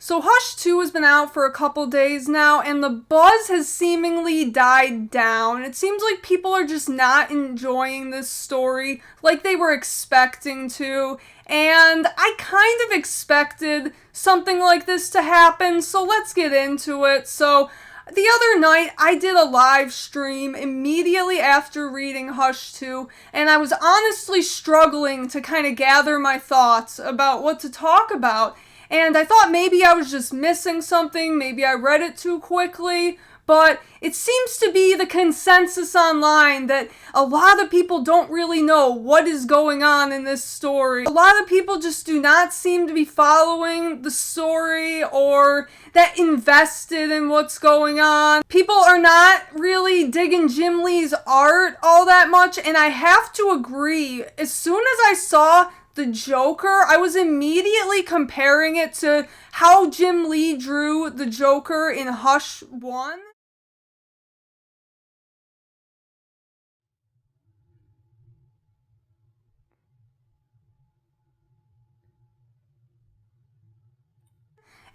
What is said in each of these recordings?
So Hush 2 has been out for a couple days now, and the buzz has seemingly died down. It seems like people are just not enjoying this story like they were expecting to, and I kind of expected something like this to happen, so let's get into it. So the other night, I did a live stream immediately after reading Hush 2, and I was honestly struggling to kind of gather my thoughts about what to talk about. And I thought maybe I was just missing something, maybe I read it too quickly, but it seems to be the consensus online that a lot of people don't really know what is going on in this story. A lot of people just do not seem to be following the story or that invested in what's going on. People are not really digging Jim Lee's art all that much, and I have to agree. As soon as I saw the Joker, I was immediately comparing it to how Jim Lee drew the Joker in Hush 1.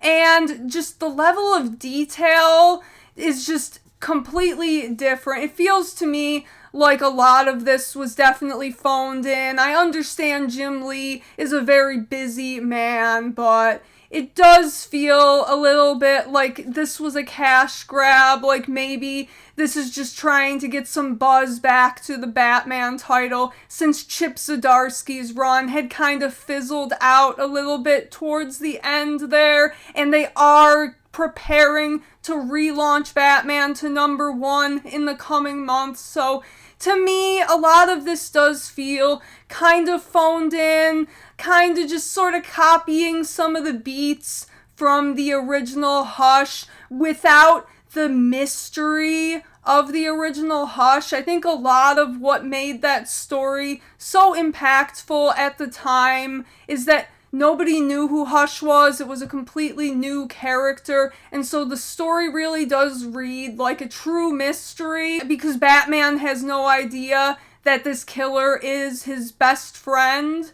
And just the level of detail is just completely different. It feels to me like a lot of this was definitely phoned in. I understand Jim Lee is a very busy man, but it does feel a little bit like this was a cash grab, like maybe this is just trying to get some buzz back to the Batman title since Chip Zdarsky's run had kind of fizzled out a little bit towards the end there, and they are preparing to relaunch Batman to #1 in the coming months. So to me, a lot of this does feel kind of phoned in, kind of just sort of copying some of the beats from the original Hush without the mystery of the original Hush. I think a lot of what made that story so impactful at the time is that nobody knew who Hush was. It was a completely new character, and so the story really does read like a true mystery because Batman has no idea that this killer is his best friend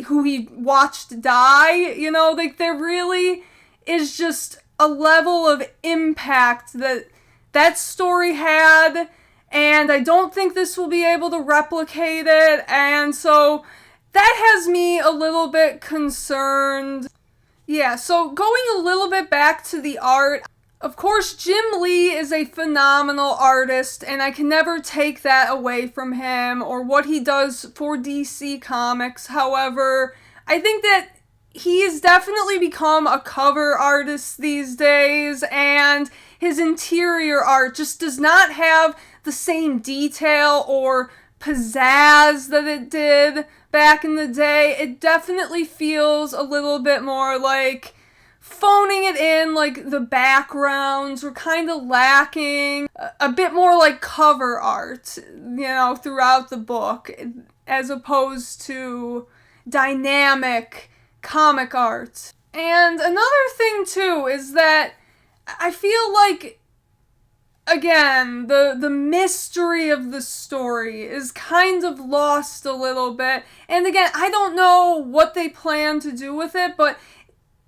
who he watched die. You know, like there really is just a level of impact that that story had, and I don't think this will be able to replicate it, and so that has me a little bit concerned. Yeah, so going a little bit back to the art, of course, Jim Lee is a phenomenal artist, and I can never take that away from him or what he does for DC Comics. However, I think that he has definitely become a cover artist these days, and his interior art just does not have the same detail or pizzazz that it did back in the day. It definitely feels a little bit more like phoning it in, like the backgrounds were kind of lacking, a bit more like cover art, you know, throughout the book, as opposed to dynamic comic art. And another thing too is that I feel like, again, the mystery of the story is kind of lost a little bit. And again, I don't know what they plan to do with it, but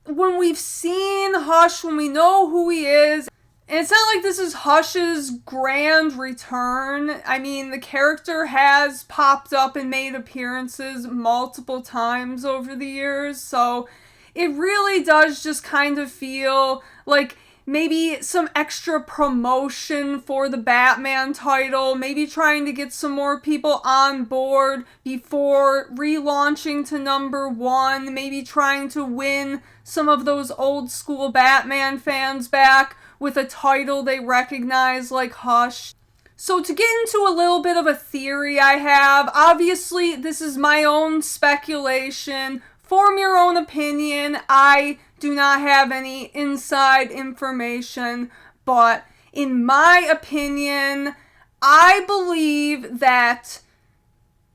when we've seen Hush, when we know who he is, and it's not like this is Hush's grand return. I mean, the character has popped up and made appearances multiple times over the years, so it really does just kind of feel like maybe some extra promotion for the Batman title, maybe trying to get some more people on board before relaunching to #1, maybe trying to win some of those old school Batman fans back with a title they recognize like Hush. So to get into a little bit of a theory I have, obviously this is my own speculation, form your own opinion. I do not have any inside information, but in my opinion, I believe that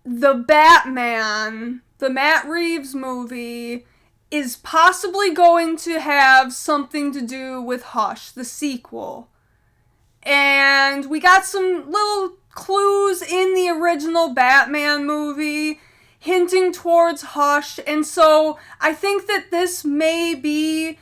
the Batman, the Matt Reeves movie, is possibly going to have something to do with Hush, the sequel. And we got some little clues in the original Batman movie hinting towards Hush, and so I think that this may be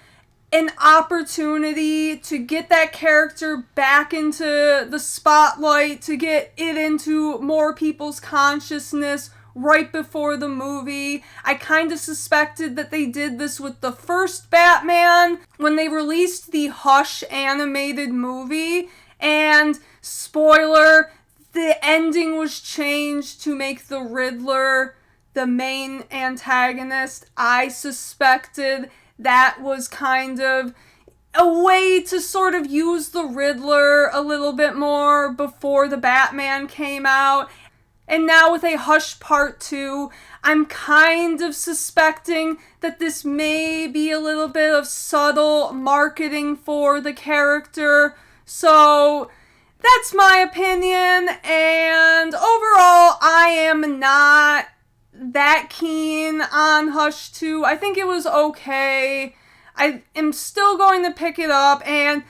an opportunity to get that character back into the spotlight, to get it into more people's consciousness right before the movie. I kind of suspected that they did this with the first Batman when they released the Hush animated movie, and spoiler, the ending was changed to make the Riddler the main antagonist. I suspected that was kind of a way to sort of use the Riddler a little bit more before the Batman came out. And now with a Hush Part 2, I'm kind of suspecting that this may be a little bit of subtle marketing for the character. So that's my opinion, and overall, I am not that keen on Hush 2. I think it was okay. I am still going to pick it up, and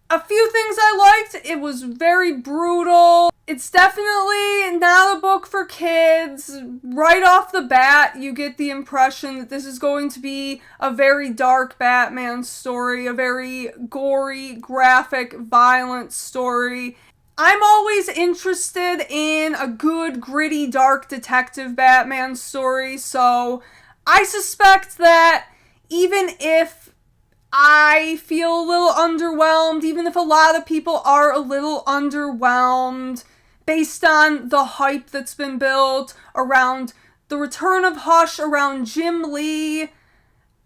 a few things I liked. It was very brutal. It's definitely not a book for kids. Right off the bat, you get the impression that this is going to be a very dark Batman story, a very gory, graphic, violent story. I'm always interested in a good, gritty, dark detective Batman story, so I suspect that even if I feel a little underwhelmed, even if a lot of people are a little underwhelmed, based on the hype that's been built around the return of Hush, around Jim Lee,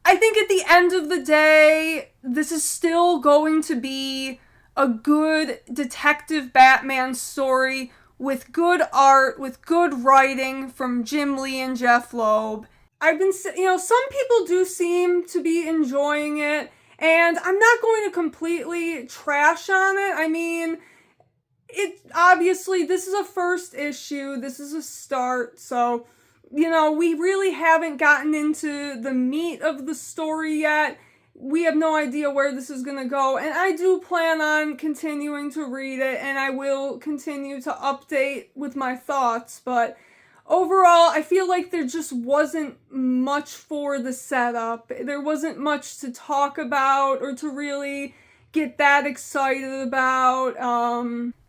I think at the end of the day, this is still going to be a good detective Batman story with good art, with good writing from Jim Lee and Jeff Loeb. Some people do seem to be enjoying it, and I'm not going to completely trash on it. I mean, obviously, this is a first issue, this is a start, so, we really haven't gotten into the meat of the story yet. We have no idea where this is going to go, and I do plan on continuing to read it, and I will continue to update with my thoughts, but overall, I feel like there just wasn't much for the setup. There wasn't much to talk about or to really get that excited about,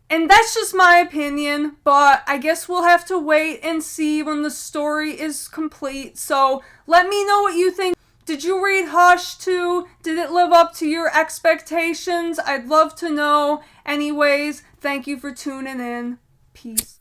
and that's just my opinion, but I guess we'll have to wait and see when the story is complete, so let me know what you think. Did you read Hush 2? Did it live up to your expectations? I'd love to know. Anyways, thank you for tuning in. Peace.